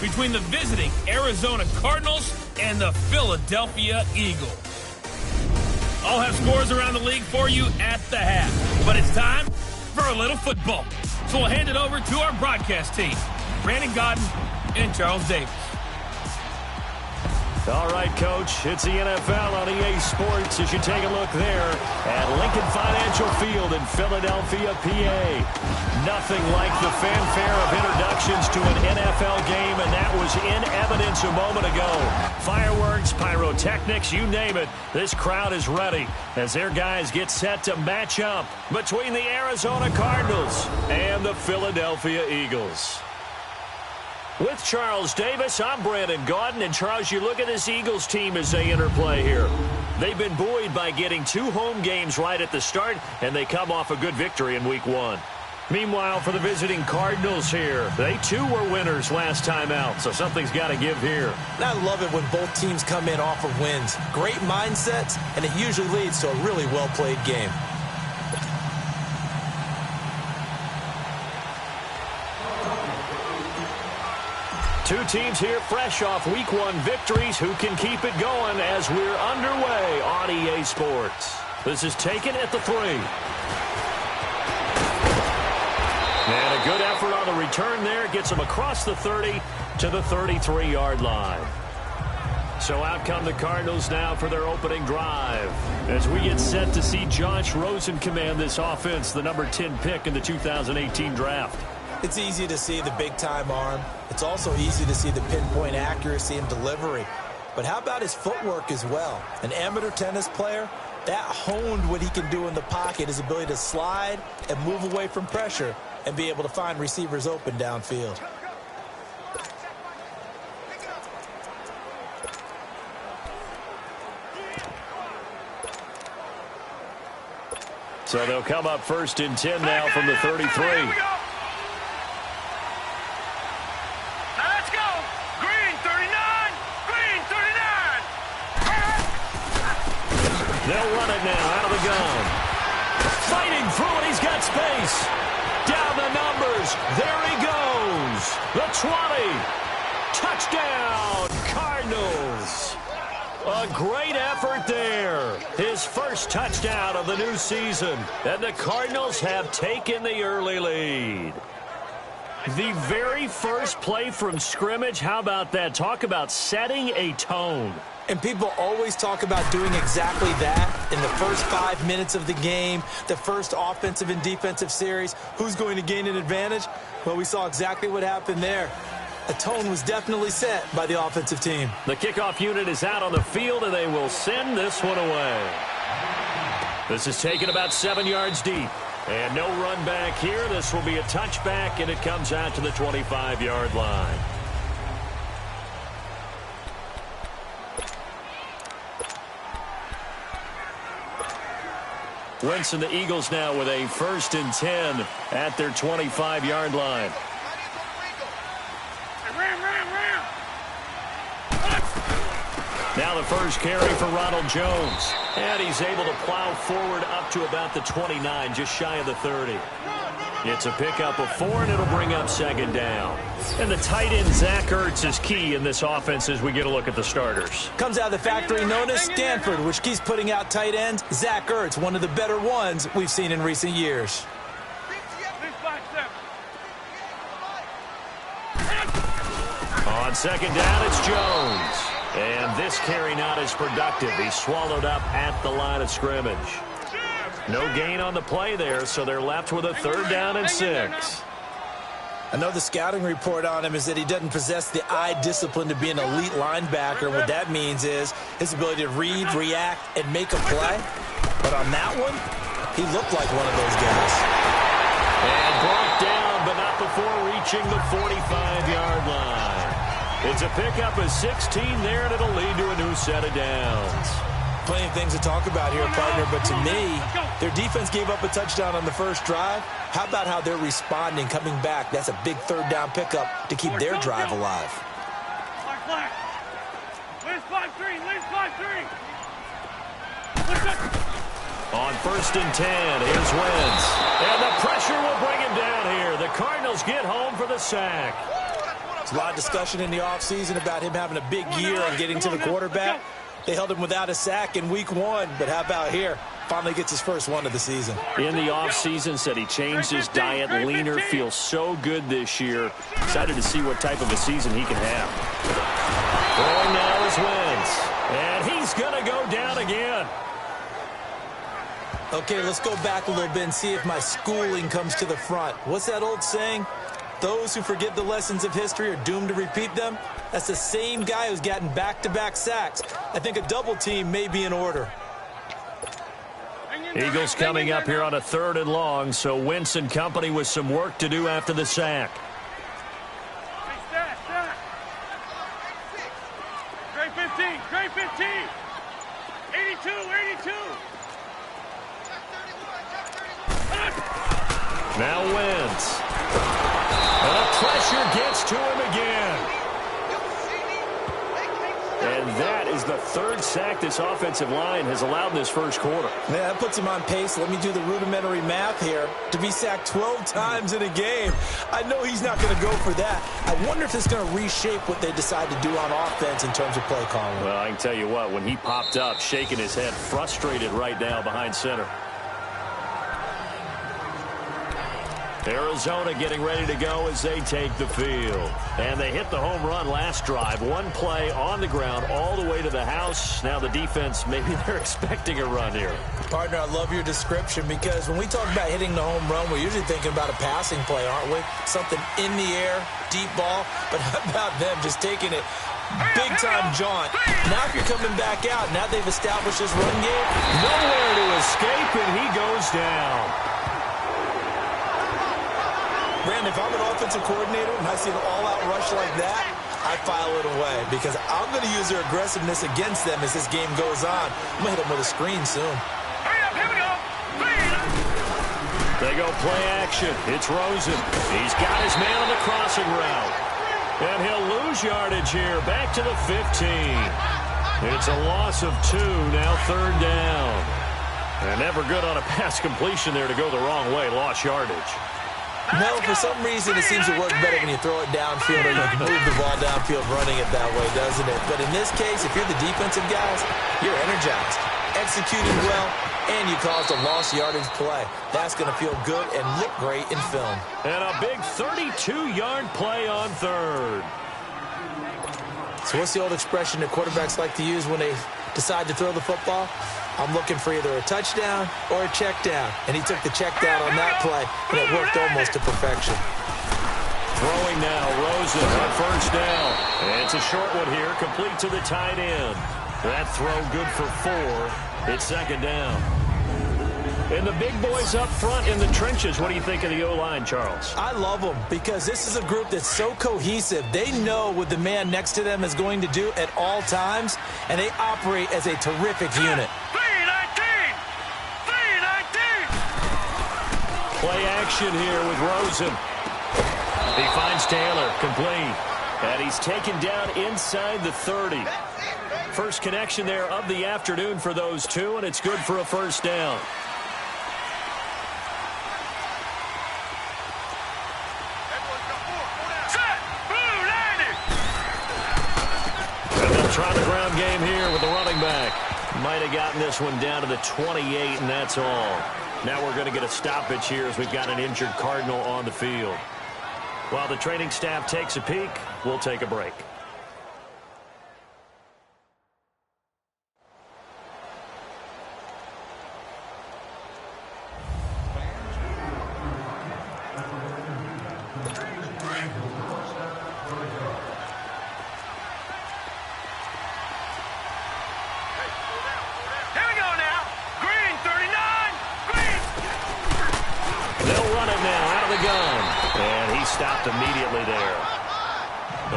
between the visiting Arizona Cardinals and the Philadelphia Eagles. I'll have scores around the league for you at the half, but it's time for a little football. So we'll hand it over to our broadcast team, Brandon Godden and Charles Davis. All right, Coach, it's the NFL on EA Sports as you take a look there at Lincoln Financial Field in Philadelphia, PA. Nothing like the fanfare of introductions to an NFL game, and that was in evidence a moment ago. Fireworks, pyrotechnics, you name it, this crowd is ready as their guys get set to match up between the Arizona Cardinals and the Philadelphia Eagles. With Charles Davis, I'm Brandon Gaudin. And Charles, you look at this Eagles team as they interplay here. They've been buoyed by getting 2 home games right at the start, and they come off a good victory in Week 1. Meanwhile, for the visiting Cardinals here, they too were winners last time out, so something's got to give here. And I love it when both teams come in off of wins. Great mindsets, and it usually leads to a really well-played game. Two teams here fresh off Week 1 victories. Who can keep it going as we're underway on EA Sports? This is taken at the 3. And a good effort on the return there. Gets them across the 30 to the 33-yard line. So out come the Cardinals now for their opening drive as we get set to see Josh Rosen command this offense, the number 10 pick in the 2018 draft. It's easy to see the big-time arm. It's also easy to see the pinpoint accuracy and delivery. But how about his footwork as well? An amateur tennis player, that honed what he can do in the pocket, his ability to slide and move away from pressure and be able to find receivers open downfield. So they'll come up 1st and 10 now from the 33. They'll run it now out of the gun. Fighting through it. He's got space. Down the numbers. There he goes. The 20. Touchdown, Cardinals. A great effort there. His first touchdown of the new season. And the Cardinals have taken the early lead. The very first play from scrimmage. How about that? Talk about setting a tone. And people always talk about doing exactly that in the first 5 minutes of the game, the first offensive and defensive series. Who's going to gain an advantage? Well, we saw exactly what happened there. A tone was definitely set by the offensive team. The kickoff unit is out on the field, and they will send this one away. This is taken about 7 yards deep. And no run back here. This will be a touchback, and it comes out to the 25-yard line. Winston, the Eagles now with a 1st and 10 at their 25-yard line. Now the first carry for Ronald Jones. And he's able to plow forward up to about the 29, just shy of the 30. It's a pickup of 4, and it'll bring up 2nd down. And the tight end, Zach Ertz, is key in this offense as we get a look at the starters. Comes out of the factory known as Stanford, which keeps putting out tight ends. Zach Ertz, one of the better ones we've seen in recent years. On 2nd down, it's Jones. And this carry not as productive. He's swallowed up at the line of scrimmage. No gain on the play there, so they're left with a 3rd down and 6. I know the scouting report on him is that he doesn't possess the eye discipline to be an elite linebacker. What that means is his ability to read, react, and make a play. But on that one, he looked like one of those guys. And brought down, but not before reaching the 45-yard line. It's a pickup of 16 there, and it'll lead to a new set of downs. Plenty of things to talk about here, partner, but to me, their defense gave up a touchdown on the first drive. How about how they're responding, coming back? That's a big 3rd down pickup to keep their drive alive. On 1st and 10, here's Wentz. And the pressure will bring him down here. The Cardinals get home for the sack. There's a lot of discussion in the offseason about him having a big year and getting to the quarterback. They held him without a sack in week 1, but how about here? Finally gets his first one of the season. In the offseason, said he changed his diet, leaner, feels so good this year. Excited to see what type of a season he can have. Throwing now is Wentz, and he's going to go down again. Okay, let's go back a little bit and see if my schooling comes to the front. What's that old saying? Those who forget the lessons of history are doomed to repeat them. That's the same guy who's gotten back-to-back sacks. I think a double team may be in order. Eagles coming up here on a 3rd and long, so Wentz and company with some work to do after the sack. Great 15, great 15. 82, 82. Now Wentz. And the pressure gets to him again. And that is the 3rd sack this offensive line has allowed this first quarter. Yeah, that puts him on pace. Let me do the rudimentary math here. To be sacked 12 times in a game, I know he's not going to go for that. I wonder if it's going to reshape what they decide to do on offense in terms of play calling. Well, I can tell you what, when he popped up, shaking his head, frustrated right now behind center. Arizona getting ready to go as they take the field. And they hit the home run last drive. One play on the ground all the way to the house. Now the defense, maybe they're expecting a run here. Partner, I love your description because when we talk about hitting the home run, we're usually thinking about a passing play, aren't we? Something in the air, deep ball. But how about them just taking it big-time jaunt? Now if you're coming back out, now they've established this run game. Nowhere to escape, and he goes down. Brandon, if I'm an offensive coordinator and I see an all-out rush like that, I file it away because I'm going to use their aggressiveness against them as this game goes on. I'm going to hit them with a screen soon. Hurry up, here we go. They go play action. It's Rosen. He's got his man on the crossing route. And he'll lose yardage here. Back to the 15. It's a loss of 2. Now 3rd down. And never good on a pass completion there to go the wrong way. Lost yardage. No, for some reason it seems to work better when you throw it downfield or you can move the ball downfield running it that way, doesn't it? But in this case, if you're the defensive guys, you're energized, executing well, and you caused a lost yardage play. That's going to feel good and look great in film. And a big 32-yard play on 3rd. So what's the old expression that quarterbacks like to use when they decide to throw the football? I'm looking for either a touchdown or a check down. And he took the check down on that play, and it worked almost to perfection. Throwing now, Rosen on 1st down. And it's a short one here, complete to the tight end. That throw good for 4. It's 2nd down. And the big boys up front in the trenches. What do you think of the O-line, Charles? I love them because this is a group that's so cohesive. They know what the man next to them is going to do at all times, and they operate as a terrific unit. Play action here with Rosen. He finds Taylor, complete. And he's taken down inside the 30. First connection there of the afternoon for those two, and it's good for a 1st down. And they'll try the ground game here with the running back. Might have gotten this one down to the 28, and that's all. Now we're going to get a stoppage here as we've got an injured Cardinal on the field. While the training staff takes a peek, we'll take a break. Stopped immediately there.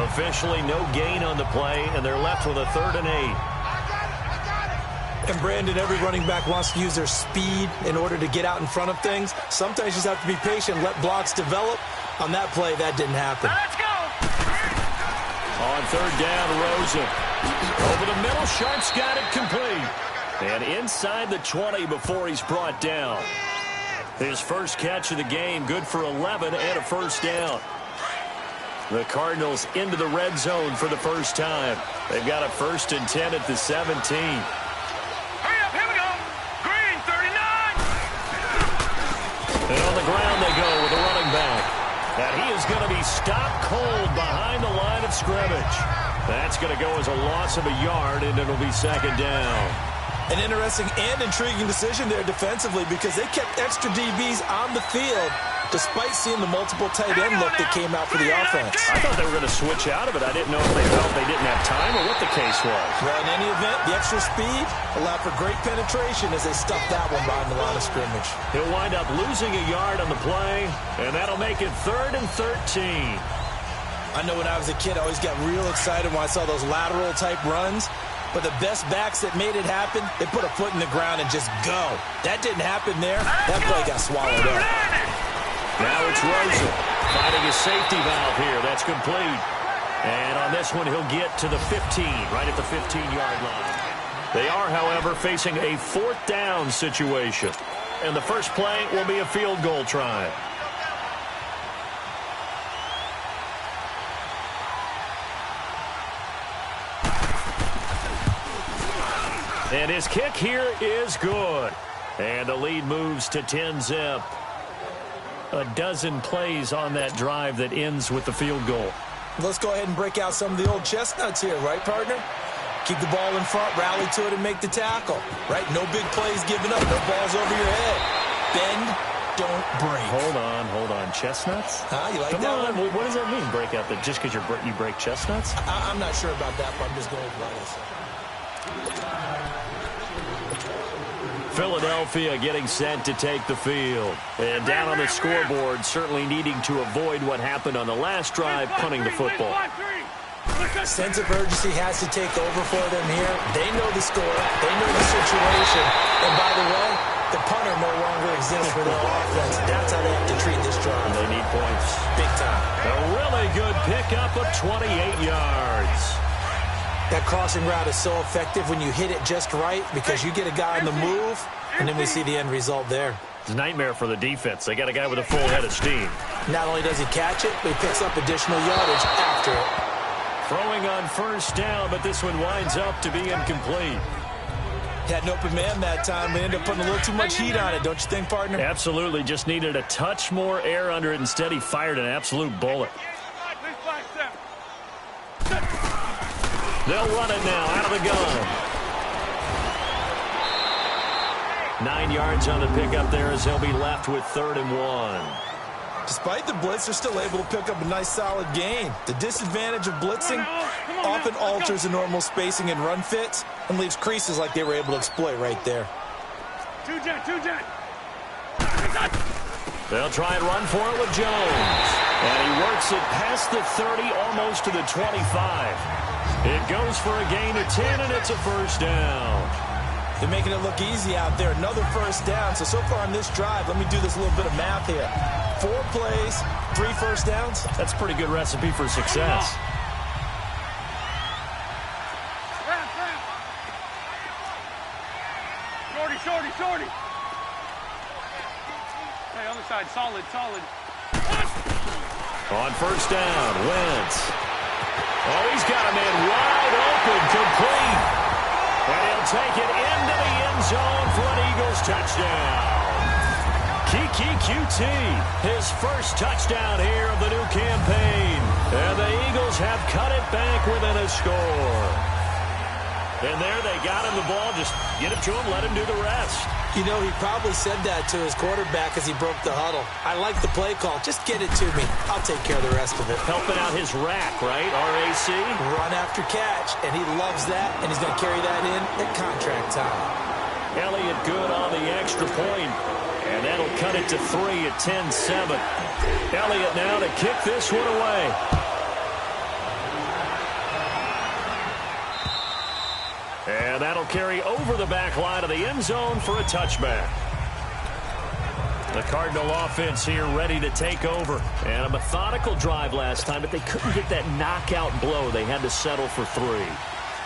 Officially no gain on the play, and they're left with a 3rd and 8. And Brandon, every running back wants to use their speed in order to get out in front of things. Sometimes you just have to be patient, let blocks develop. On that play, that didn't happen. Let's go! On 3rd down, Rosen. Over the middle, Sharp's got it complete. And inside the 20 before he's brought down. His first catch of the game, good for 11 and a 1st down. The Cardinals into the red zone for the first time. They've got a 1st and 10 at the 17. Hurry up, here we go. Green, 39. And on the ground they go with the running back. And he is going to be stopped cold behind the line of scrimmage. That's going to go as a loss of a yard, and it'll be 2nd down. An interesting and intriguing decision there defensively because they kept extra DBs on the field despite seeing the multiple tight end look that came out for the offense. I thought they were going to switch out of it. I didn't know if they felt they didn't have time or what the case was. Well, in any event, the extra speed allowed for great penetration as they stuffed that one behind the line of scrimmage. He'll wind up losing a yard on the play, and that'll make it 3rd and 13. I know when I was a kid, I always got real excited when I saw those lateral-type runs. But the best backs that made it happen, they put a foot in the ground and just go. That didn't happen there. That play got swallowed up. Now it's Rosen finding his safety valve here. That's complete. And on this one, he'll get to the 15, right at the 15-yard line. They are, however, facing a 4th down situation. And the first play will be a field goal try. And his kick here is good. And the lead moves to 10-zip. A dozen plays on that drive that ends with the field goal. Let's go ahead and break out some of the old chestnuts here, right, partner? Keep the ball in front, rally to it, and make the tackle, right? No big plays given up, no balls over your head. Bend, don't break. Hold on. Chestnuts? You like Come that on. one? What does that mean, break out? Just because you break chestnuts? I'm not sure about that, but I'm just going with what I said. Philadelphia getting set to take the field. And down on the scoreboard, certainly needing to avoid what happened on the last drive, punting the football. Sense of urgency has to take over for them here. They know the score. They know the situation. And by the way, the punter no longer exists for their offense. That's how they have to treat this drive. They need points. Big time. A really good pickup of 28 yards. That crossing route is so effective when you hit it just right because you get a guy on the move, and then we see the end result there. It's a nightmare for the defense. They got a guy with a full head of steam. Not only does he catch it, but he picks up additional yardage after it. Throwing on 1st down, but this one winds up to be incomplete. Had an open man that time, but ended up putting a little too much heat on it, don't you think, partner? Absolutely. Just needed a touch more air under it. Instead, he fired an absolute bullet. They'll run it now out of the gun. 9 yards on the pickup there as he'll be left with 3rd and 1. Despite the blitz, they're still able to pick up a nice solid gain. The disadvantage of blitzing often alters the normal spacing and run fits and leaves creases like they were able to exploit right there. Two-jet. They'll try and run for it with Jones. And he works it past the 30, almost to the 25. It goes for a gain of 10, and it's a 1st down. They're making it look easy out there. Another 1st down. So far on this drive, let me do this little bit of math here. 4 plays, 3 1st downs. That's a pretty good recipe for success. Shorty. Hey, other side, solid. On 1st down, Wentz. Oh, he's got a man wide open, complete. And he'll take it into the end zone for an Eagles touchdown. Kiki QT, his first touchdown here of the new campaign. And the Eagles have cut it back within a score. And there they got him the ball. Just get it to him, let him do the rest. You know, he probably said that to his quarterback as he broke the huddle. I like the play call. Just get it to me. I'll take care of the rest of it. Helping out his rack, right? RAC? Run after catch, and he loves that, and he's going to carry that in at contract time. Elliott good on the extra point. And that'll cut it to 3 at 10-7. Elliott now to kick this one away. And that'll carry over the back line of the end zone for a touchback. The Cardinal offense here ready to take over. And a methodical drive last time, but they couldn't get that knockout blow. They had to settle for 3.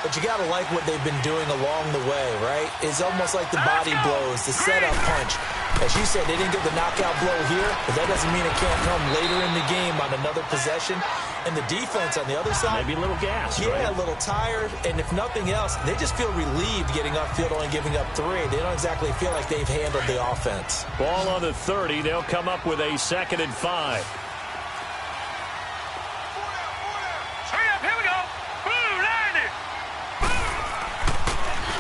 But you got to like what they've been doing along the way, right? It's almost like the body blows, the setup punch. As you said, they didn't get the knockout blow here, but that doesn't mean it can't come later in the game on another possession. And the defense on the other side, maybe a little gas, yeah, right? a little tired. And if nothing else, they just feel relieved getting upfield, only giving up 3. They don't exactly feel like they've handled the offense. Ball on the 30. They'll come up with a 2nd and 5. Hurry up, here we go. Boom, 90.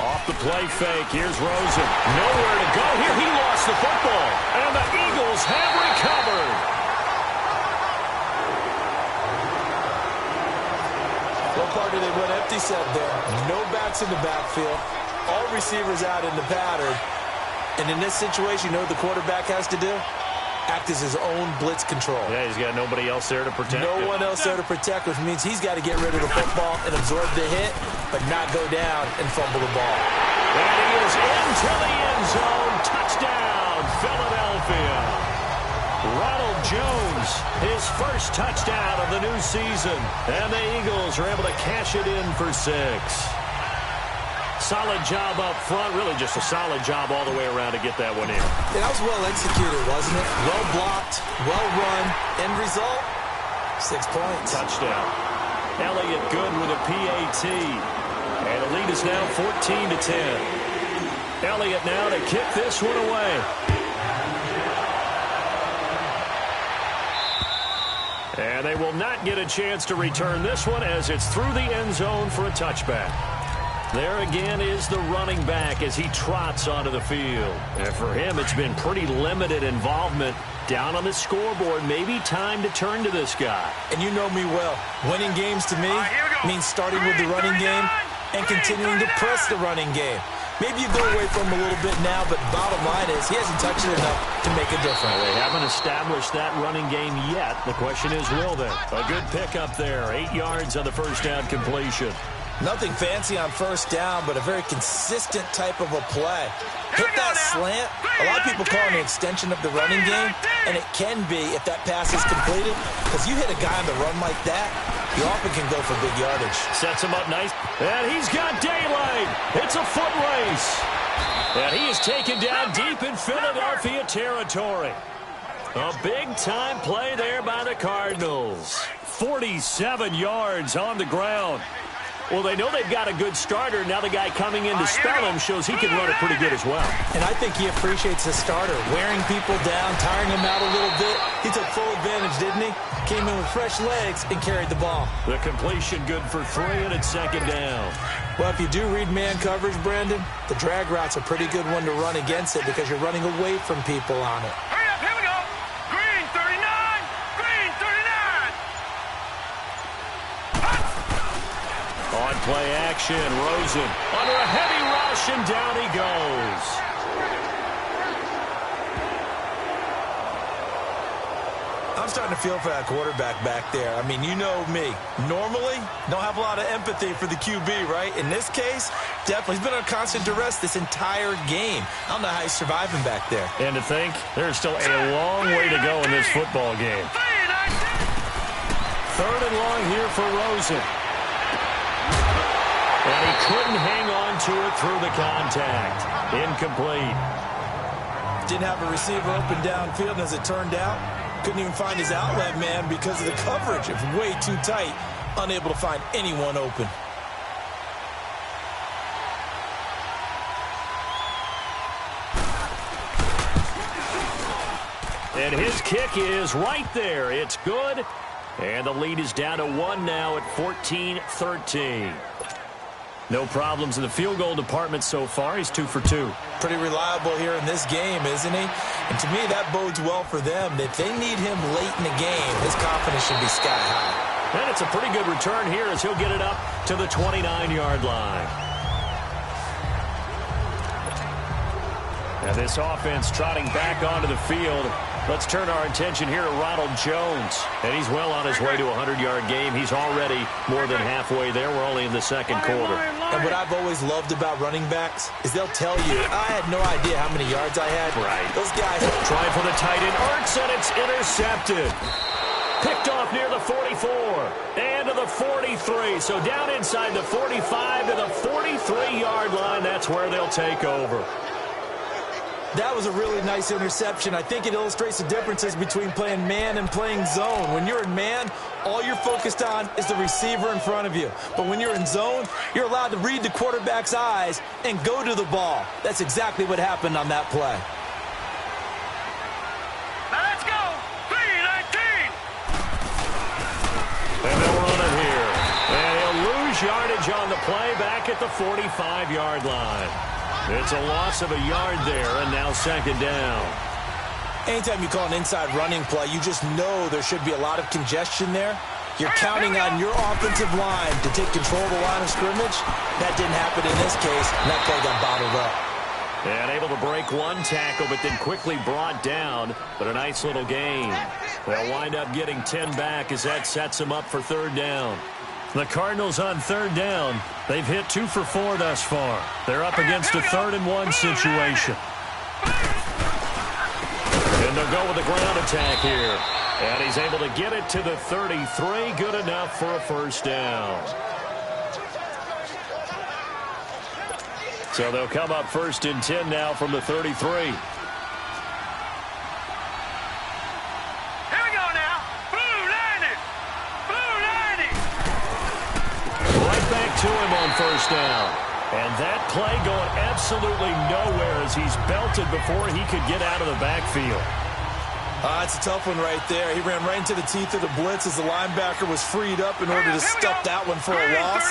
Off the play fake. Here's Rosen. Nowhere to go here. He lost the football. And the Eagles have recovered. What part did they run empty set there? No backs in the backfield. All receivers out in the pattern. And in this situation, you know what the quarterback has to do? Act as his own blitz control. Yeah, he's got nobody else there to protect No one else there to protect, which means he's got to get rid of the football and absorb the hit, but not go down and fumble the ball. And he is into the end zone. Touchdown, Philadelphia. Ronald Jones, his first touchdown of the new season. And the Eagles are able to cash it in for 6. Solid job up front. Really just a solid job all the way around to get that one in. Yeah, that was well executed, wasn't it? Well blocked, well run. End result, 6 points. Touchdown. Elliott good with a PAT. And the lead is now 14-10. Elliott now to kick this one away. And they will not get a chance to return this one as it's through the end zone for a touchback. There again is the running back as he trots onto the field. And for him, it's been pretty limited involvement down on the scoreboard. Maybe time to turn to this guy. And you know me well. Winning games to me means starting with the running game and continuing to press the running game. Maybe you go away from him a little bit now, but bottom line is he hasn't touched it enough to make a difference. They haven't established that running game yet. The question is, will they? A good pickup there. 8 yards on the first down completion. Nothing fancy on first down, but a very consistent type of a play. Hit that slant. A lot of people call it an extension of the running game, and it can be if that pass is completed. Because you hit a guy on the run like that, you often can go for big yardage. Sets him up nice. And he's got daylight. It's a foot race. And he is taken down deep in Philadelphia territory. A big-time play there by the Cardinals. 47 yards on the ground. Well, they know they've got a good starter. Now the guy coming in to spell him shows he can run it pretty good as well. And I think he appreciates the starter, wearing people down, tiring them out a little bit. He took full advantage, didn't he? Came in with fresh legs and carried the ball. The completion good for 3, and it's 2nd down. Well, if you do read man coverage, Brandon, the drag route's a pretty good one to run against it because you're running away from people on it. Hurry up, here we go. Green 39. Green 39. On play action, Rosen under a heavy rush, and down he goes. I'm starting to feel for that quarterback back there. I mean, you know me. Normally, don't have a lot of empathy for the QB, right? In this case, definitely. He's been under constant duress this entire game. I don't know how he's surviving back there. And to think, there's still a long way to go in this football game. 3rd and long here for Rosen. And he couldn't hang on to it through the contact. Incomplete. Didn't have a receiver open downfield, and as it turned out, couldn't even find his outlet man because of the coverage. It was way too tight, unable to find anyone open. And his kick is right there. It's good. And the lead is down to 1 now at 14-13. No problems in the field goal department so far. He's 2 for 2. Pretty reliable here in this game, isn't he? And to me, that bodes well for them. If they need him late in the game, his confidence should be sky high. And it's a pretty good return here as he'll get it up to the 29-yard line. And this offense trotting back onto the field. Let's turn our attention here to Ronald Jones. And he's well on his way to a 100-yard game. He's already more than halfway there. We're only in the 2nd quarter. And what I've always loved about running backs is they'll tell you, I had no idea how many yards I had. Right. Those guys trying for the tight end. Arts, and it's intercepted. Picked off near the 44 and to the 43. So down inside the 45 to the 43-yard line. That's where they'll take over. That was a really nice interception. I think it illustrates the differences between playing man and playing zone. When you're in man, all you're focused on is the receiver in front of you. But when you're in zone, you're allowed to read the quarterback's eyes and go to the ball. That's exactly what happened on that play. Now let's go. 3-19. And they'll run it here. And he'll lose yardage on the play back at the 45-yard line. It's a loss of a yard there, and now second down. Anytime you call an inside running play, you just know there should be a lot of congestion there. You're counting on your offensive line to take control of the line of scrimmage. That didn't happen in this case, and that play got bottled up. And able to break one tackle, but then quickly brought down. But a nice little gain. They'll wind up getting 10 back as that sets them up for third down. The Cardinals on third down. They've hit 2 for 4 thus far. They're up against a 3rd-and-1 situation. And they'll go with the ground attack here. And he's able to get it to the 33. Good enough for a first down. So they'll come up 1st and 10 now from the 33. To him on first down. And that play going absolutely nowhere as he's belted before he could get out of the backfield. It's a tough one right there. He ran right into the teeth of the blitz as the linebacker was freed up in order to stuff that one for a loss.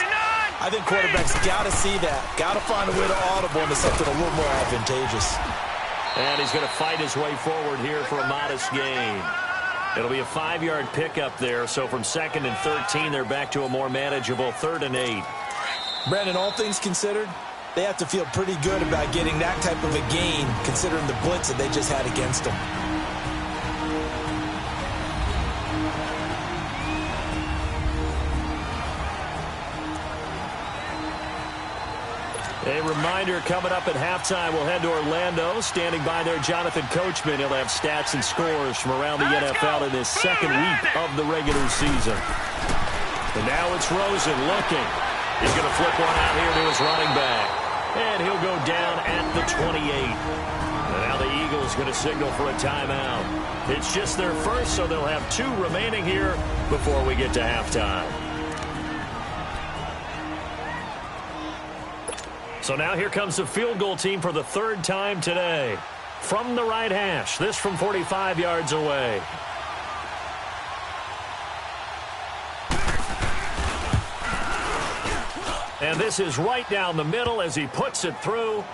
I think quarterbacks got to see that. Got to find a way to audible into something a little more advantageous. And he's going to fight his way forward here for a modest gain. It'll be a 5-yard pickup there, so from 2nd and 13, they're back to a more manageable 3rd and 8. Brandon, all things considered, they have to feel pretty good about getting that type of a gain, considering the blitz that they just had against them. A reminder coming up at halftime, we'll head to Orlando. Standing by there, Jonathan Coachman. He'll have stats and scores from around the NFL in his 2nd week of the regular season. And now it's Rosen looking. He's going to flip one out here to his running back. And he'll go down at the 28. And now the Eagles going to signal for a timeout. It's just their first, so they'll have 2 remaining here before we get to halftime. So now here comes the field goal team for the 3rd time today. From the right hash, this from 45 yards away. And this is right down the middle as he puts it through.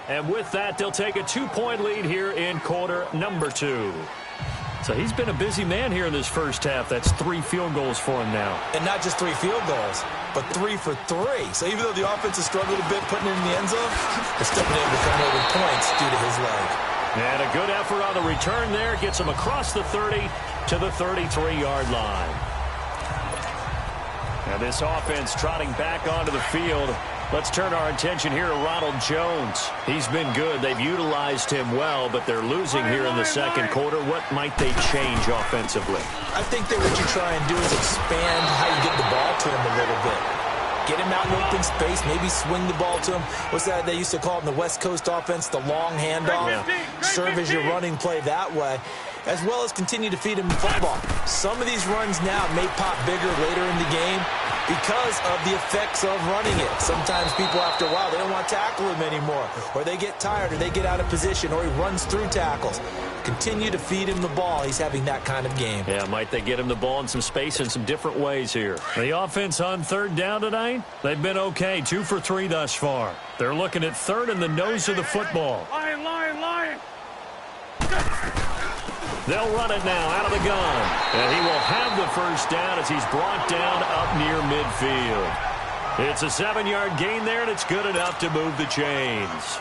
And with that, they'll take a 2-point lead here in quarter number 2. So he's been a busy man here in this first half. That's 3 field goals for him now. And not just 3 field goals, but 3 for 3. So even though the offense has struggled a bit putting it in the end zone, they're still been able to come away with points due to his leg. And a good effort on the return there. Gets him across the 30 to the 33-yard line. Now this offense trotting back onto the field. Let's turn our attention here to Ronald Jones. He's been good. They've utilized him well, but they're losing here in the second quarter. What might they change offensively? I think that what you try and do is expand how you get the ball to him a little bit. Get him out in open space, maybe swing the ball to him. What's that they used to call it in the West Coast offense, the long handoff? Yeah. Serve as your running play that way, as well as continue to feed him the football. Some of these runs now may pop bigger later in the game because of the effects of running it. Sometimes people, after a while, they don't want to tackle him anymore, or they get tired, or they get out of position, or he runs through tackles. Continue to feed him the ball. He's having that kind of game. Yeah, might they get him the ball in some space in some different ways here. The offense on 3rd down tonight, they've been okay. 2 for 3 thus far. They're looking at 3rd in the nose of the football. Lion. They'll run it now out of the gun. And he will have the first down as he's brought down up near midfield. It's a 7-yard gain there, and it's good enough to move the chains.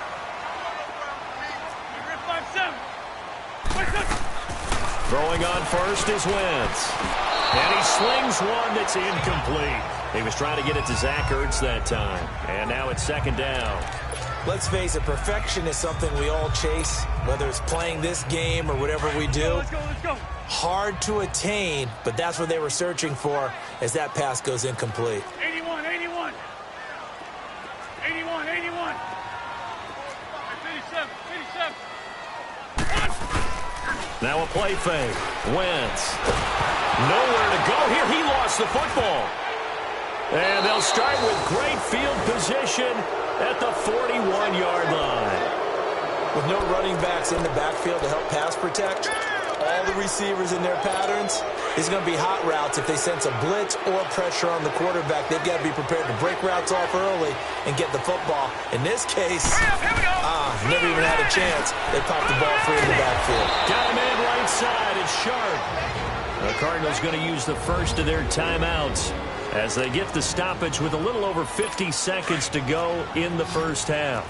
Throwing on first is Wentz. And he slings one that's incomplete. He was trying to get it to Zach Ertz that time. And now it's 2nd down. Let's face it, perfection is something we all chase, whether it's playing this game or whatever we do. Let's go. Hard to attain, but that's what they were searching for as that pass goes incomplete. 81. 57. Now a play fake. Wentz. Nowhere to go here. He lost the football. And they'll start with great field position at the 41-yard line. With no running backs in the backfield to help pass protect, all the receivers in their patterns, it's going to be hot routes if they sense a blitz or pressure on the quarterback. They've got to be prepared to break routes off early and get the football. In this case, never even had a chance. They popped the ball free in the backfield. Got a man right side. It's Sharp. The Cardinals going to use the first of their timeouts as they get the stoppage with a little over 50 seconds to go in the first half.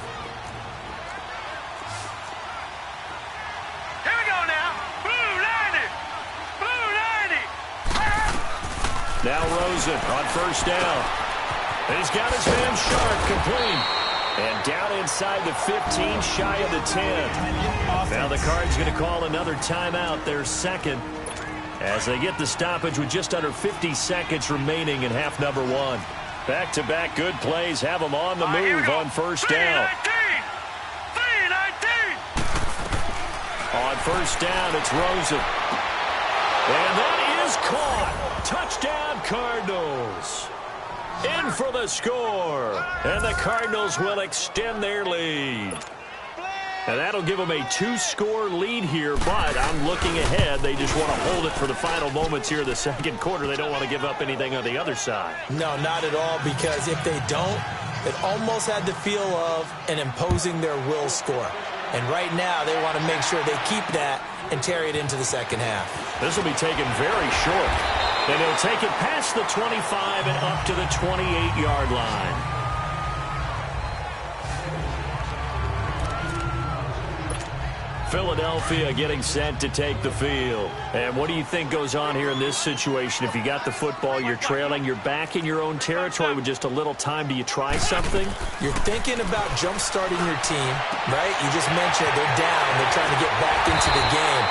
Here we go now. Blue 90. Blue 90. Now Rosen on first down. He's got his man Sharp complete. And down inside the 15, shy of the 10. Now the Cards going to call another timeout, their second, as they get the stoppage with just under 50 seconds remaining in half number one. Back-to-back good plays have them on the move on first down. 3-19. On first down, it's Rosen. And that is caught. Touchdown, Cardinals. In for the score. And the Cardinals will extend their lead. And that'll give them a two-score lead here, but I'm looking ahead. They just want to hold it for the final moments here in the second quarter. They don't want to give up anything on the other side. No, not at all, because if they don't, it almost had the feel of an imposing their will score. And right now, they want to make sure they keep that and carry it into the second half. This will be taken very short. And he'll take it past the 25 and up to the 28-yard line. Philadelphia getting set to take the field. And what do you think goes on here in this situation? If you got the football, you're trailing, you're back in your own territory with just a little time. Do you try something? You're thinking about jump-starting your team, right? You just mentioned they're down. They're trying to get back into the game.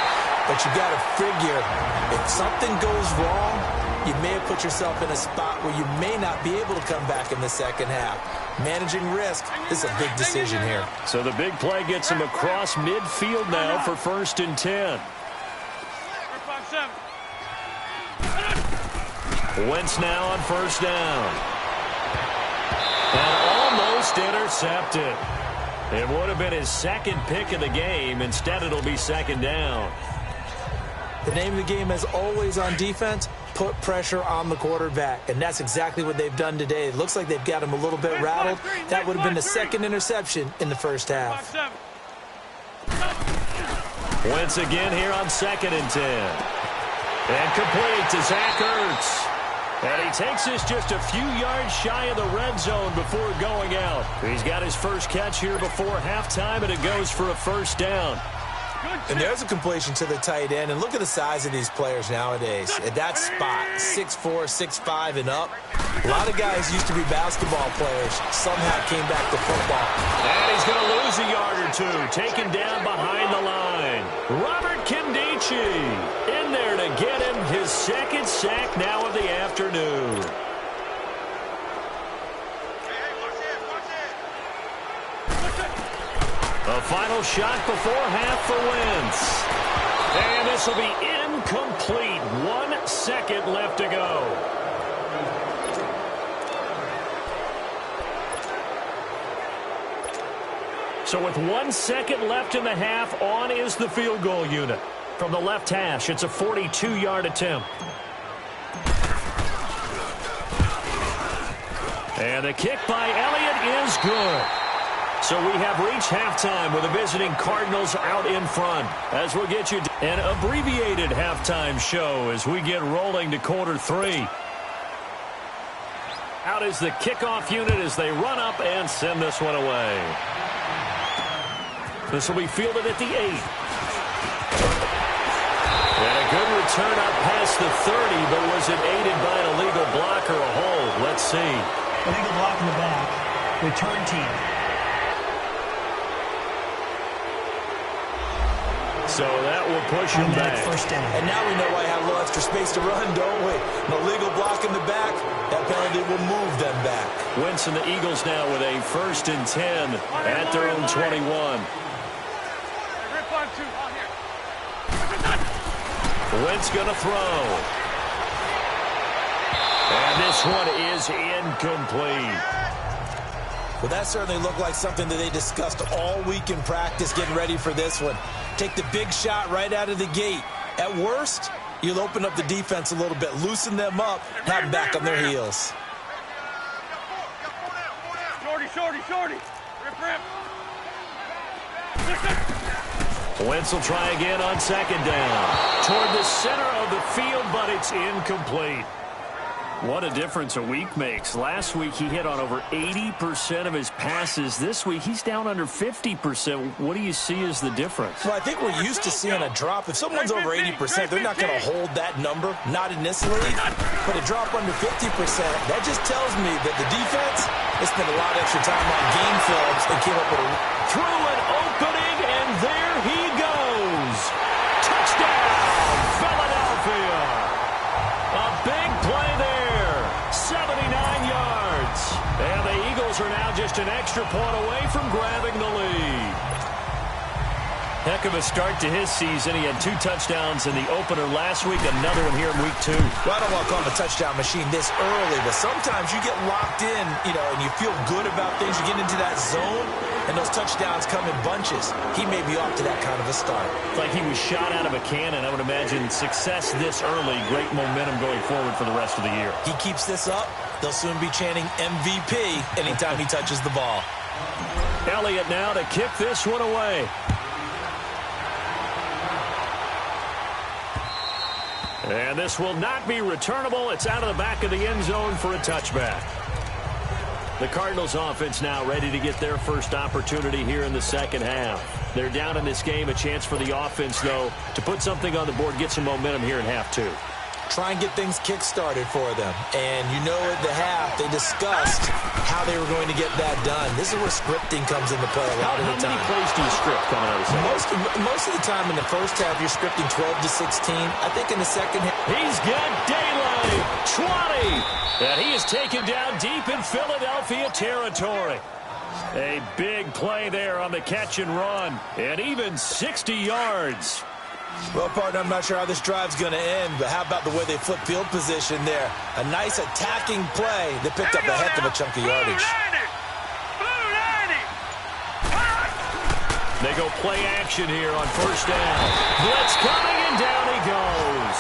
But you got to figure, if something goes wrong, you may have put yourself in a spot where you may not be able to come back in the second half. Managing risk is a big decision here. So the big play gets him across midfield now for 1st and 10. Wentz now on first down. And almost intercepted. It would have been his second pick of the game. Instead, it'll be second down. The name of the game, as always on defense, put pressure on the quarterback. And that's exactly what they've done today. It looks like they've got him a little bit rattled. That would have been the second interception in the first half. Wentz again here on 2nd and 10. And complete to Zach Ertz. And he takes this just a few yards shy of the red zone before going out. He's got his first catch here before halftime, and it goes for a first down. And there's a completion to the tight end. And look at the size of these players nowadays. At that spot, 6'4", 6'5", and up. A lot of guys used to be basketball players. Somehow came back to football. And he's going to lose a yard or two. Taken down behind the line. Robert Kindici in there to get him his second sack now of the afternoon. A final shot before half for Wentz. And this will be incomplete. 1 second left to go. So with 1 second left in the half, on is the field goal unit. From the left hash, it's a 42-yard attempt. And the kick by Elliott is good. So we have reached halftime with the visiting Cardinals out in front. As we'll get you an abbreviated halftime show as we get rolling to quarter 3. Out is the kickoff unit as they run up and send this one away. This will be fielded at the 8. And a good return up past the 30, but was it aided by an illegal block or a hold? Let's see. Illegal block in the back. Return team. So that will push him back. First down. And now we know why I have a little extra space to run, don't we? An illegal block in the back. That penalty will move them back. Wentz and the Eagles now with a 1st and 10 at their own 21. Wentz going to throw. And this one is incomplete. Well, that certainly looked like something that they discussed all week in practice getting ready for this one. Take the big shot right out of the gate. At worst, you'll open up the defense a little bit, loosen them up, have them back on their heels. Shorty. Rip. Wentz will try again on second down. Toward the center of the field, but it's incomplete. What a difference a week makes. Last week, he hit on over 80% of his passes. This week, he's down under 50%. What do you see as the difference? Well, I think we're used to seeing a drop. If someone's over 80%, they're not going to hold that number, not in this league. But a drop under 50%, that just tells me that the defense has spent a lot of extra time on game films and came up with a... Through an opening, and there he goes. Touchdown, Philadelphia. A big play there. 79 yards. And the Eagles are now just an extra point away from grabbing the lead. Heck of a start to his season. He had 2 touchdowns in the opener last week, another one here in week 2. Well, I don't want to call him a touchdown machine this early, but sometimes you get locked in, and you feel good about things. You get into that zone, and those touchdowns come in bunches. He may be off to that kind of a start. It's like he was shot out of a cannon. I would imagine success this early, great momentum going forward for the rest of the year. He keeps this up, they'll soon be chanting MVP anytime he touches the ball. Elliott now to kick this one away. And this will not be returnable. It's out of the back of the end zone for a touchback. The Cardinals offense now ready to get their first opportunity here in the second half. They're down in this game. A chance for the offense, though, to put something on the board, get some momentum here in half 2. Try and get things kick-started for them. And at the half, they discussed how they were going to get that done. This is where scripting comes into play a lot of the time. How many plays do you script coming out of the second? Most of the time in the first half, you're scripting 12 to 16. I think in the second half... He's got daylight. 20. And he is taken down deep in Philadelphia territory. A big play there on the catch and run. And even 60 yards. Well, partner, I'm not sure how this drive's going to end, but how about the way they flip field position there? A nice attacking play that picked up a heck of a chunk of yardage. They go play action here on first down. Blitz coming, and down he goes.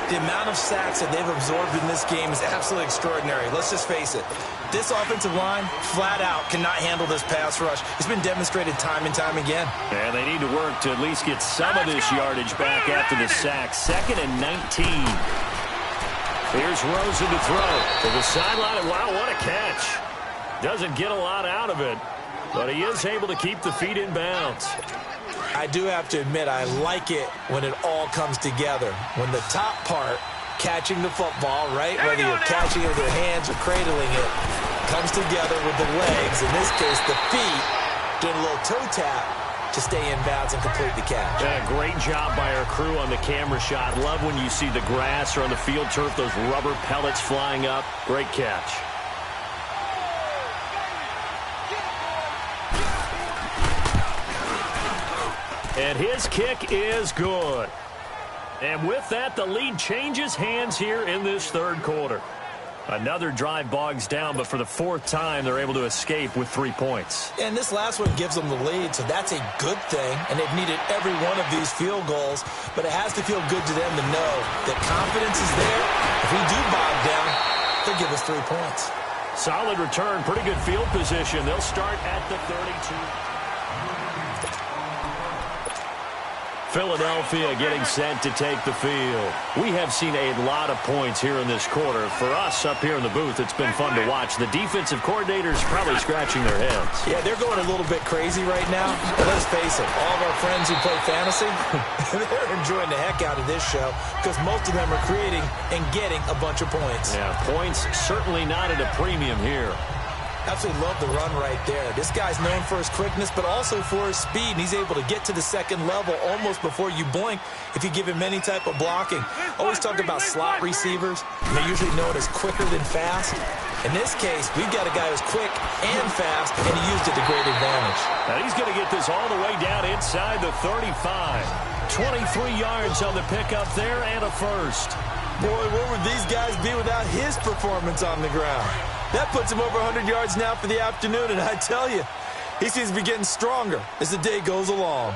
The amount of sacks that they've absorbed in this game is absolutely extraordinary. Let's just face it. This offensive line, flat out, cannot handle this pass rush. It's been demonstrated time and time again. And they need to work to at least get some of this yardage back after the sack. 2nd and 19. Here's Rosen to throw to the sideline. And wow, what a catch. Doesn't get a lot out of it, but he is able to keep the feet in bounds. I do have to admit, I like it when it all comes together. When the top part, catching the football, right? Whether you're catching it with your hands or cradling it, comes together with the legs. In this case, the feet, doing a little toe tap to stay in bounds and complete the catch. Yeah, great job by our crew on the camera shot. Love when you see the grass or on the field turf, those rubber pellets flying up. Great catch. And his kick is good. And with that, the lead changes hands here in this third quarter. Another drive bogs down, but for the 4th time, they're able to escape with 3 points. And this last one gives them the lead, so that's a good thing. And they've needed every one of these field goals, but it has to feel good to them to know that confidence is there. If we do bog down, they'll give us 3 points. Solid return, pretty good field position. They'll start at the 32. Philadelphia getting set to take the field. We have seen a lot of points here in this quarter. For us up here in the booth, it's been fun to watch. The defensive coordinators probably scratching their heads. Yeah, they're going a little bit crazy right now. But let's face it, all of our friends who play fantasy, they're enjoying the heck out of this show because most of them are creating and getting a bunch of points. Yeah, points certainly not at a premium here. Absolutely love the run right there. This guy's known for his quickness, but also for his speed. And he's able to get to the second level almost before you blink if you give him any type of blocking. Always talk about slot receivers. They're usually known as quicker than fast. In this case, we've got a guy who's quick and fast, and he used it to great advantage. Now he's going to get this all the way down inside the 35. 23 yards on the pickup there and a first. Boy, where would these guys be without his performance on the ground? That puts him over 100 yards now for the afternoon, and I tell you, he seems to be getting stronger as the day goes along.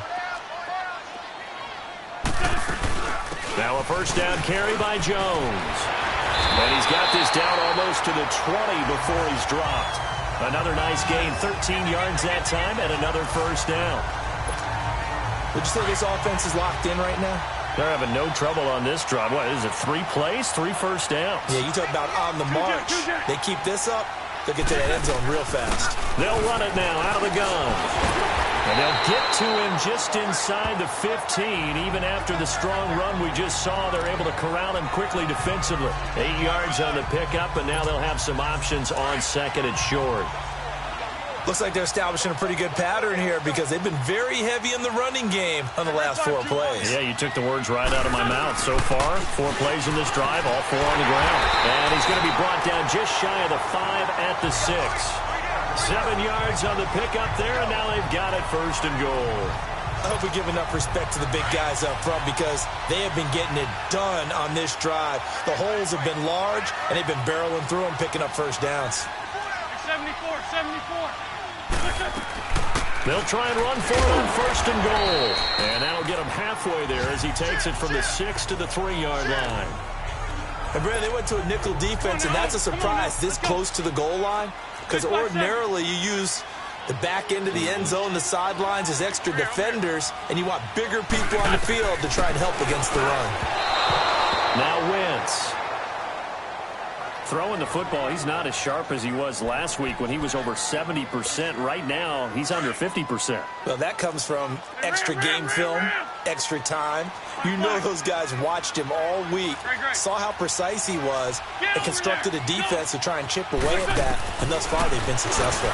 Now a first down carry by Jones. And he's got this down almost to the 20 before he's dropped. Another nice gain, 13 yards that time, and another first down. Would you say this offense is locked in right now? They're having no trouble on this drive. What is it, 3 plays, 3 first downs? Yeah, you talk about on the march. They keep this up, they'll get to that end zone real fast. They'll run it now out of the gun. And they'll get to him just inside the 15. Even after the strong run we just saw, they're able to corral him quickly defensively. 8 yards on the pickup, and now they'll have some options on second and short. Looks like they're establishing a pretty good pattern here because they've been very heavy in the running game on the last 4 plays. Yeah, you took the words right out of my mouth. So far, 4 plays in this drive, all 4 on the ground. And he's going to be brought down just shy of the 5 at the 6. 7 yards on the pickup there, and now they've got it first and goal. I hope we give enough respect to the big guys up front because they have been getting it done on this drive. The holes have been large, and they've been barreling through them, picking up first downs. 74. They'll try and run for it on first and goal. And that'll get him halfway there as he takes it from the 6 to the 3-yard line. And Brad, they went to a nickel defense, and that's a surprise this close to the goal line because ordinarily you use the back end of the end zone, the sidelines as extra defenders, and you want bigger people on the field to try and help against the run. Now Wentz. Throwing the football, he's not as sharp as he was last week when he was over 70%. Right now, he's under 50%. Well, that comes from extra game film, extra time. You know those guys watched him all week, saw how precise he was, and constructed a defense to try and chip away at that, and thus far they've been successful.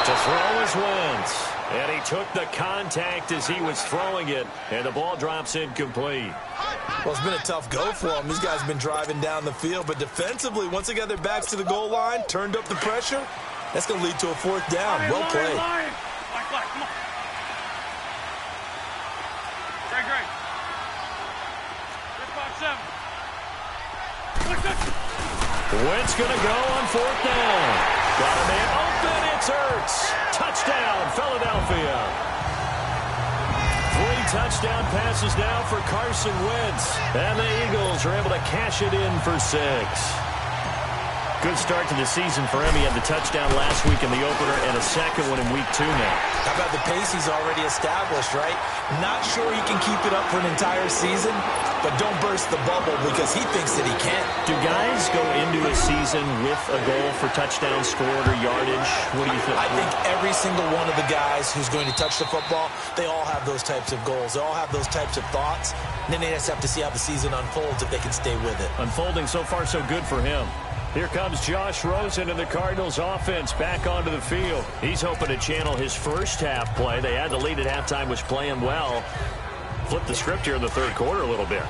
To throw is Wentz, and he took the contact as he was throwing it, and the ball drops incomplete. Well, it's been a tough go for them. These guys have been driving down the field, but defensively, once they got their backs to the goal line, turned up the pressure, that's going to lead to a 4th down. Well played. Come on. Great. 5-7. Wentz going to go on 4th down. Got a man open. It's Ertz. Touchdown, Philadelphia. 3 touchdown passes now for Carson Wentz. And the Eagles are able to cash it in for 6. Good start to the season for him. He had the touchdown last week in the opener and a second one in week 2 now. How about the pace he's already established, right? Not sure he can keep it up for an entire season, but don't burst the bubble because he thinks that he can. Do guys go into a season with a goal for touchdowns scored or yardage? What do you think? I think every single one of the guys who's going to touch the football, they all have those types of goals. They all have those types of thoughts. And then they just have to see how the season unfolds if they can stay with it. Unfolding so far so good for him. Here comes Josh Rosen and the Cardinals offense back onto the field. He's hoping to channel his first half play. They had the lead at halftime, was playing well. Flipped the script here in the 3rd quarter a little bit.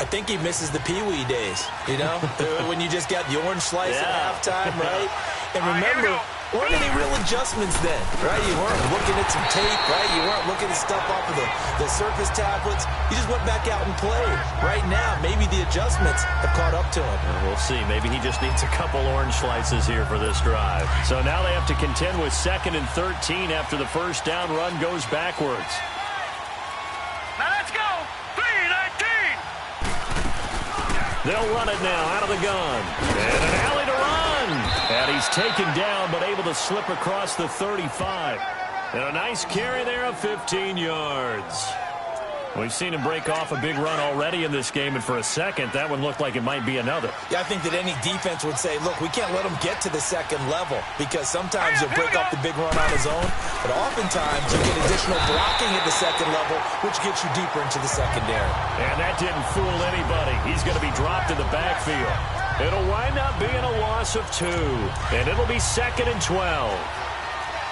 I think he misses the Pee-wee days, you know, when you just got the orange slice at halftime, right? And remember, weren't any real adjustments then, right? You weren't looking at some tape, right? You weren't looking at stuff off of the surface tablets. You just went back out and played. Right now, maybe the adjustments have caught up to him. We'll see. Maybe he just needs a couple orange slices here for this drive. So now they have to contend with 2nd and 13 after the first down run goes backwards. Now let's go. 3-19. They'll run it now out of the gun. And an alley to run. And he's taken down but able to slip across the 35. And a nice carry there of 15 yards. We've seen him break off a big run already in this game, and for a second, that one looked like it might be another. Yeah, I think that any defense would say, look, we can't let him get to the 2nd level because sometimes he'll break off the big run on his own, but oftentimes you get additional blocking at the 2nd level, which gets you deeper into the secondary. And that didn't fool anybody. He's going to be dropped in the backfield. It'll wind up being a loss of 2, and it'll be 2nd and 12.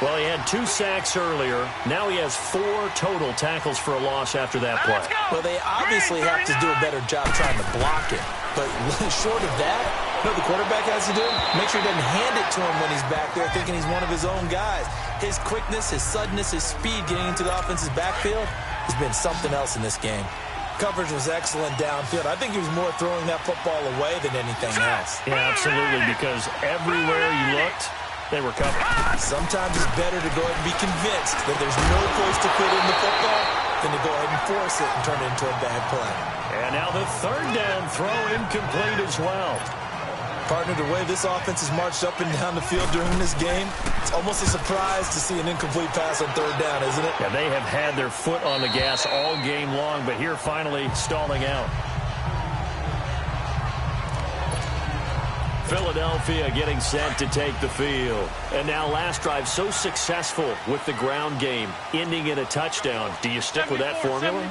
Well, he had 2 sacks earlier. Now he has 4 total tackles for a loss after that play. Well, they obviously have to do a better job trying to block it. But short of that, you know what the quarterback has to do? Make sure he doesn't hand it to him when he's back there thinking he's one of his own guys. His quickness, his suddenness, his speed getting into the offense's backfield, has been something else in this game. Coverage was excellent downfield. I think he was more throwing that football away than anything else. Yeah, absolutely, because everywhere you looked, they were covered. Sometimes it's better to go ahead and be convinced that there's no place to put in the football than to go ahead and force it and turn it into a bad play. And now the third down throw incomplete as well. Partner, the way this offense has marched up and down the field during this game, it's almost a surprise to see an incomplete pass on third down, isn't it? Yeah, they have had their foot on the gas all game long, but here finally stalling out. Philadelphia getting set to take the field. And now last drive so successful with the ground game, ending in a touchdown. Do you stick with that formula?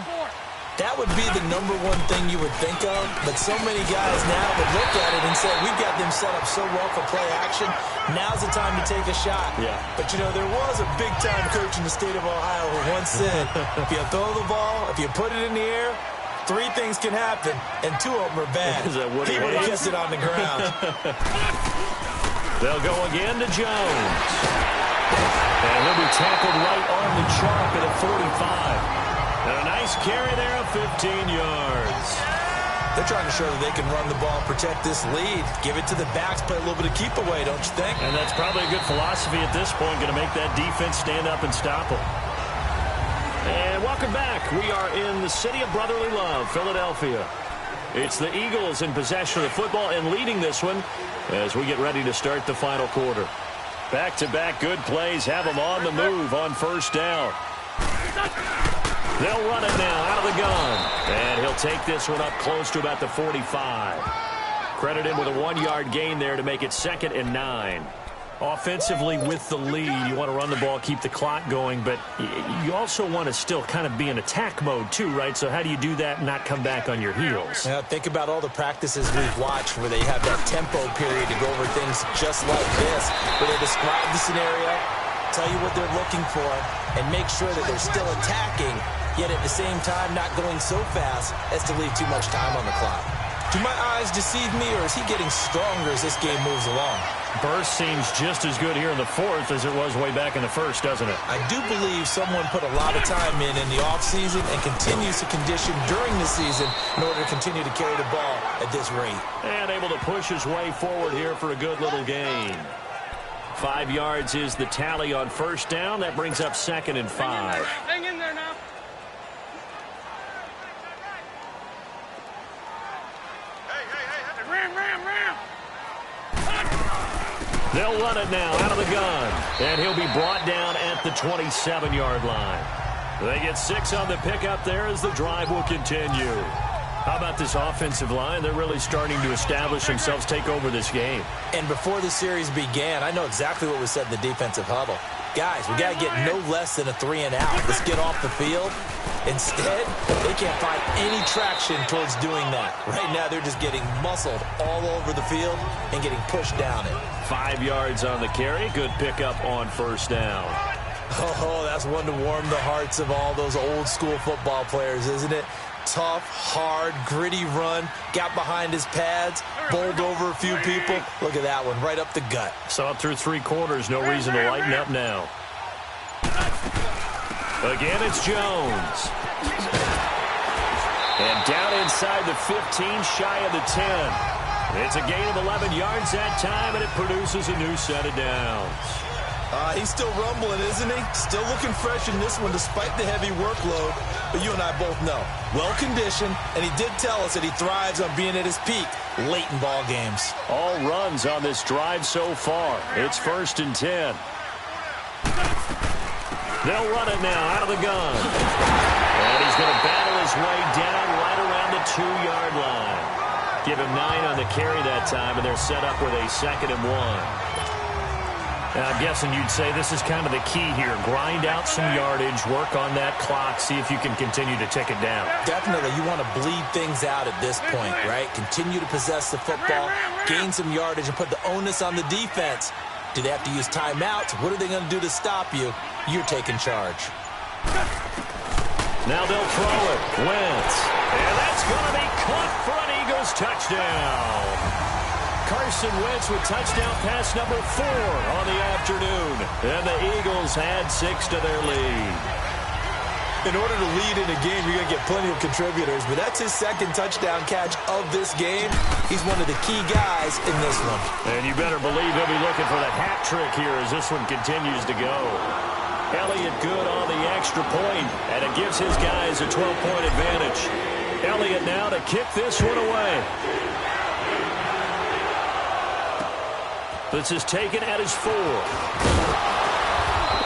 That would be the number one thing you would think of, but so many guys now would look at it and say, we've got them set up so well for play action, now's the time to take a shot. Yeah. But, you know, there was a big-time coach in the state of Ohio who once said, if you throw the ball, if you put it in the air, 3 things can happen, and 2 of them are bad. He would have kissed it on the ground. They'll go again to Jones. And he'll be tackled right on the chalk at a 45. And a nice carry there of 15 yards. They're trying to show that they can run the ball, protect this lead, give it to the backs, play a little bit of keep away, don't you think? And that's probably a good philosophy at this point, going to make that defense stand up and stop them. And welcome back. We are in the city of brotherly love, Philadelphia. It's the Eagles in possession of the football and leading this one as we get ready to start the final quarter. Back-to-back good plays have them on the move on first down. They'll run it now out of the gun. And he'll take this one up close to about the 45. Credit him with a 1-yard gain there to make it 2nd and 9. Offensively with the lead, you want to run the ball, keep the clock going, but you also want to still kind of be in attack mode too, right? So how do you do that and not come back on your heels? Yeah, think about all the practices we've watched where they have that tempo period to go over things just like this, where they describe the scenario, tell you what they're looking for, and make sure that they're still attacking, yet at the same time not going so fast as to leave too much time on the clock. Do my eyes deceive me, or is he getting stronger as this game moves along? Burst seems just as good here in the 4th as it was way back in the 1st, doesn't it? I do believe someone put a lot of time in the offseason and continues to condition during the season in order to continue to carry the ball at this rate. And able to push his way forward here for a good little gain. 5 yards is the tally on first down. That brings up 2nd and 5. Hang in there now. They'll run it now out of the gun. And he'll be brought down at the 27-yard line. They get 6 on the pickup there as the drive will continue. How about this offensive line? They're really starting to establish themselves, take over this game. And before the series began, I know exactly what was said in the defensive huddle. Guys, we got to get no less than a 3 and out. Let's get off the field. Instead, they can't find any traction towards doing that. Right now, they're just getting muscled all over the field and getting pushed down it. 5 yards on the carry. Good pickup on first down. Oh, that's one to warm the hearts of all those old school football players, isn't it? Tough, hard, gritty run. Got behind his pads, bowled over a few people. Look at that one, right up the gut. Saw it through 3 quarters. No reason to lighten up now. Again, it's Jones. And down inside the 15, shy of the 10. It's a gain of 11 yards that time, and it produces a new set of downs. He's still rumbling, isn't he? Still looking fresh in this one despite the heavy workload. But you and I both know, well-conditioned, and he did tell us that he thrives on being at his peak late in ball games. All runs on this drive so far. It's 1st and 10. They'll run it now out of the gun. And he's going to battle his way down right around the 2-yard line. Give him 9 on the carry that time, and they're set up with a 2nd and 1. Now, I'm guessing you'd say this is kind of the key here. Grind out some yardage, work on that clock, see if you can continue to tick it down. Definitely. You want to bleed things out at this point, right? Continue to possess the football, gain some yardage, and put the onus on the defense. Do they have to use timeouts? What are they going to do to stop you? You're taking charge. Now they'll throw it. Wentz. And that's going to be caught for an Eagles touchdown. Carson Wentz with touchdown pass number 4 on the afternoon. And the Eagles add 6 to their lead. in order to lead in a game, you're going to get plenty of contributors. But that's his second touchdown catch of this game. He's one of the key guys in this one. And you better believe he'll be looking for the hat trick here as this one continues to go. Elliott good on the extra point, and it gives his guys a 12-point advantage. Elliott now to kick this one away. This is taken at his 4.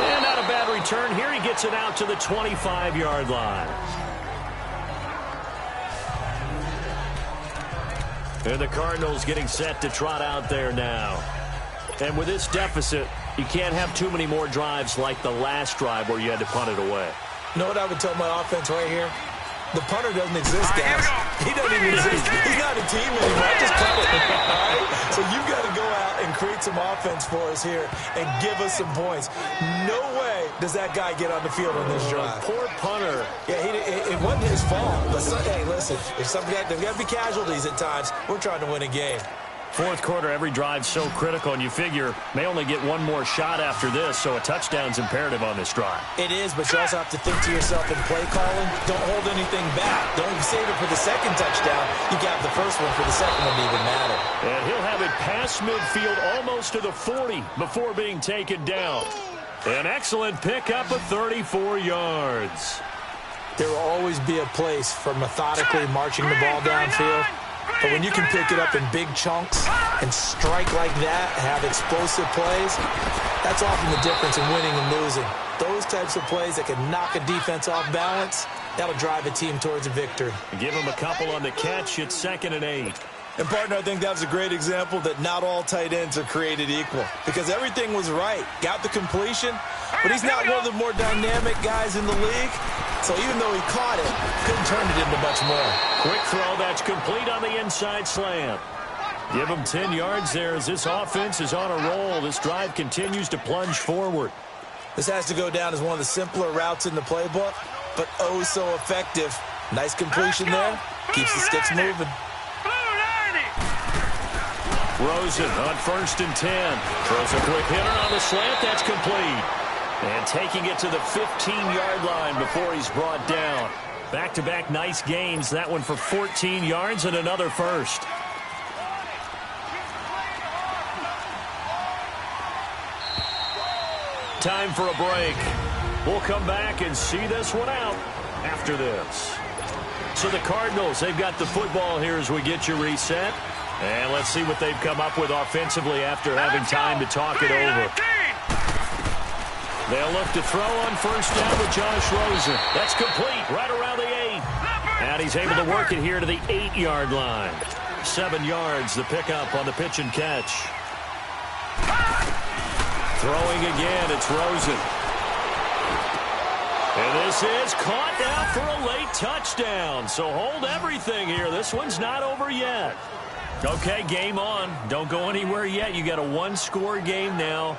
And not a bad return here. He gets it out to the 25-yard line. And the Cardinals getting set to trot out there now. And with this deficit, you can't have too many more drives like the last drive where you had to punt it away. You know what I would tell my offense right here? The punter doesn't exist, guys. He doesn't even exist. He's not a team anymore. I just punt it. All right? So you've got to go out and create some offense for us here and give us some points. No way does that guy get on the field on this drive. Poor punter. Yeah, it wasn't his fault. But, hey, listen, if there's got to be casualties at times, we're trying to win a game. Fourth quarter, every drive's so critical, and you figure may only get one more shot after this, so a touchdown's imperative on this drive. It is, but you also have to think to yourself in play calling, don't hold anything back. Don't save it for the second touchdown. You got the first one for the second one to even matter. And he'll have it past midfield almost to the 40 before being taken down. An excellent pickup of 34 yards. There will always be a place for methodically marching the ball downfield. But when you can pick it up in big chunks and strike like that, have explosive plays, that's often the difference in winning and losing. Those types of plays that can knock a defense off balance, that'll drive a team towards a victory. Give him a couple on the catch. It's 2nd and 8. And, partner, I think that was a great example that not all tight ends are created equal. Because everything was right. Got the completion, but he's not one of the more dynamic guys in the league. So even though he caught it, couldn't turn it into much more. Quick throw, that's complete on the inside slant. Give him 10 yards there as this offense is on a roll. This drive continues to plunge forward. This has to go down as one of the simpler routes in the playbook, but oh so effective. Nice completion there. Keeps the sticks moving. Rosen on 1st and 10. Throws a quick hitter on the slant. That's complete. And taking it to the 15-yard line before he's brought down. Back-to-back nice gains. That one for 14 yards and another first. Time for a break. We'll come back and see this one out after this. So the Cardinals, they've got the football here as we get you reset. And let's see what they've come up with offensively after having time to talk it over. They'll look to throw on 1st down with Josh Rosen. That's complete right around the 8. And he's able to work it here to the 8-yard line. 7 yards, the pickup on the pitch and catch. Throwing again, it's Rosen. And this is caught now for a late touchdown. So hold everything here. This one's not over yet. Okay, game on. Don't go anywhere yet. You got a one-score game now.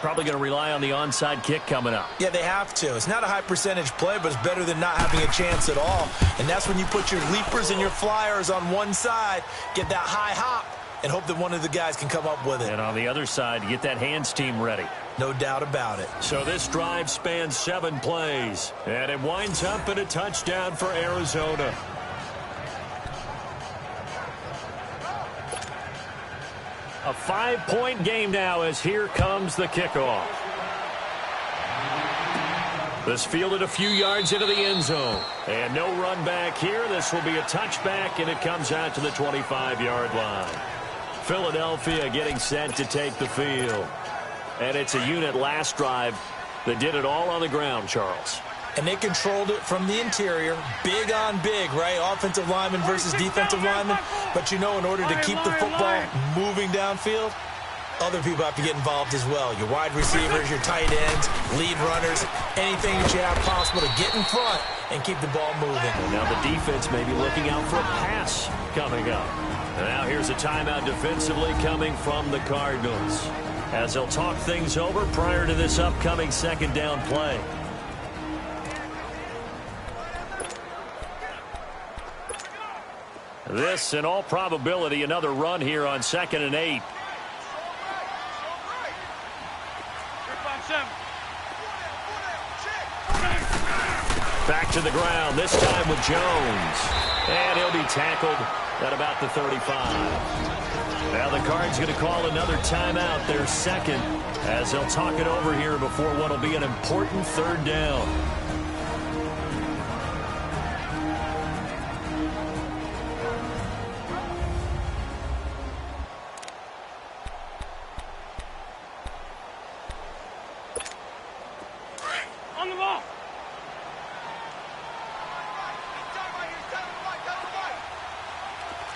Probably going to rely on the onside kick coming up. Yeah, they have to. It's not a high percentage play, but it's better than not having a chance at all. And that's when you put your leapers and your flyers on one side, get that high hop, and hope that one of the guys can come up with it. And on the other side, get that hands team ready. No doubt about it. So this drive spans 7 plays, and it winds up in a touchdown for Arizona. A 5-point game now as here comes the kickoff. This fielded a few yards into the end zone. And no run back here. This will be a touchback, and it comes out to the 25-yard line. Philadelphia getting set to take the field. And it's a unit last drive that did it all on the ground, Charles. And they controlled it from the interior, big on big, right? Offensive lineman versus defensive lineman. But you know, in order to keep the football moving downfield, other people have to get involved as well. Your wide receivers, your tight ends, lead runners, anything that you have possible to get in front and keep the ball moving. And now the defense may be looking out for a pass coming up. And now here's a timeout defensively coming from the Cardinals, as they'll talk things over prior to this upcoming 2nd down play. This, in all probability, another run here on 2nd and 8. Back to the ground, this time with Jones. And he'll be tackled at about the 35. Now the Cards going to call another timeout, their second, as they'll talk it over here before what will be an important third down. On the ball.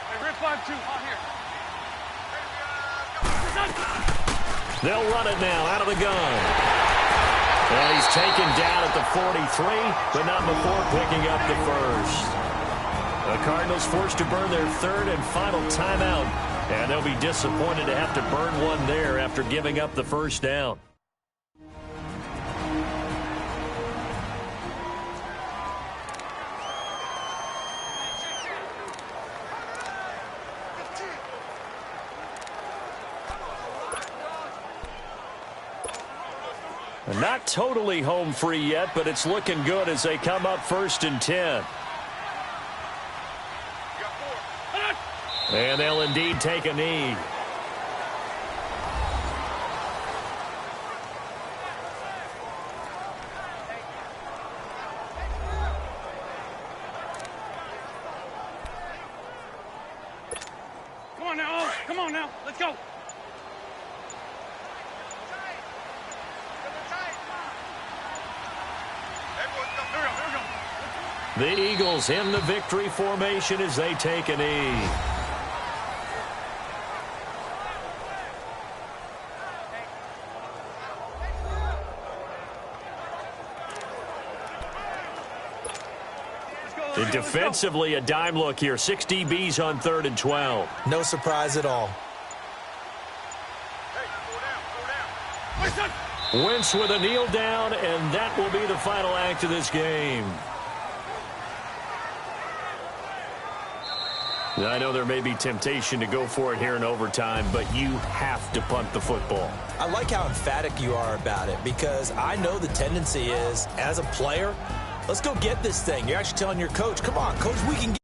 Hey, rip 5-2 on here. They'll run it now out of the gun. And he's taken down at the 43, but not before picking up the first. The Cardinals forced to burn their third and final timeout, and they'll be disappointed to have to burn one there after giving up the first down. Not totally home free yet, but it's looking good as they come up 1st and 10. And they'll indeed take a knee. Come on now. Come on now. Let's go. The Eagles in the victory formation as they take a knee. And defensively, a dime look here. 6 DBs on 3rd and 12. No surprise at all. Wentz with a kneel down, and that will be the final act of this game. I know there may be temptation to go for it here in overtime, but you have to punt the football. I like how emphatic you are about it, because I know the tendency is, as a player, let's go get this thing. You're actually telling your coach, come on, coach, we can get